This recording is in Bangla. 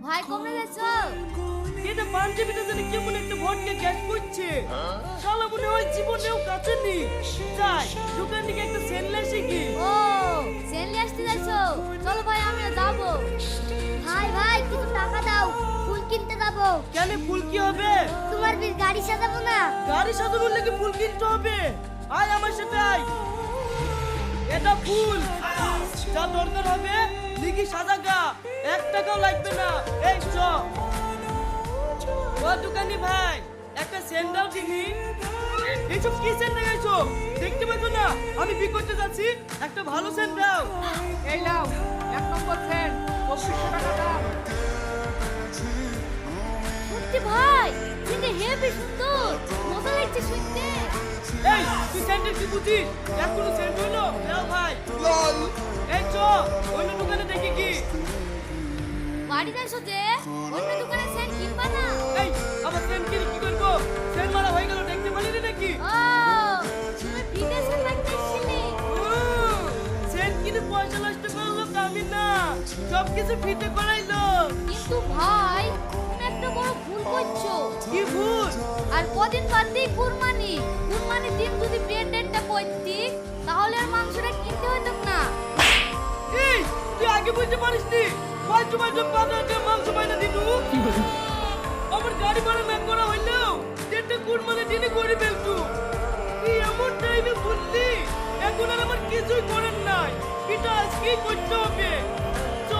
ভাই কমে গেছো? এটা পাঞ্জাবিটা জানি কেমন একটা ভটকে গ্যাস করছে। শালা মনে হয় জীবনেও কাছে নি। যাই দোকান থেকে একটা সেনলেস কি। ও সেনলি আসতে যাচ্ছো? চলো ভাই আমিও যাবো। ভাই ভাই কিছু টাকা দাও, ফুল কিনতে যাবো। কেন ফুল কি হবে? তোমার বীর গাড়ি সাজাবো না। গাড়ি সাজানোর লেগে ফুল কিনতে হবে? আয় আমার সাথে আয়। এটা ফুল যা দরকার হবে লিখি সাজাগা, 1 টাকাও লাগবে না। এই চ ও দোকানি ভাই একটা স্যান্ডেল কিনি। এইসব কি স্যান্ডেল গাইছো? দেখতে পাচ্ছ না আমি বিক্রি করতে যাচ্ছি, একটা ভালো স্যান্ডেল। এই নাও 1 নম্বর ফ্যান 2500 টাকা দাম। সত্যি ভাই কিন্তু হেভি সুন্দর, মজা লাগছে শুনতে। এই তুই স্যান্ডেল কি বুঝিস? এখনো স্যান্ডেল হলো নাও ভাই। এই চ অন্য দোকানে দেখি কি। বাড়ি যাইছো যে অন্য দোকানে সেন কিনবা না? এই আমার স্যান্ড কিনে কি করবো? স্যান্ড মারা হয়ে গেল দেখতে পারি না নাকি? ও তুমি বিদেশে থাকতেছিলি? স্যান্ড কিনে পয়সা নষ্ট করলো আমি না, সব কিছু ফিতে করাইলো। কিন্তু ভাই তুমি একটা বড় ভুল করছো। কি ভুল? আর কদিন বাদ দিয়ে কুরবানি, কুরবানির দিন যদি ব্র্যান্ডেডটা করতি তাহলে আর মাংসটা কিনতে হতো না। এই তুই আগে বুঝতে পারিসনি? পাঁচশো 5,000 মাংস বাইনা দিনু। আমার গাড়ি ভাড়া ম্যাক করা হইলো যেটা কুরবানির দিনে করে ফেলতু। তুই এমন টাইমে বললি, এখন আর আমার কিছুই করার নাই। এটা আজকেই করতে হবে। চ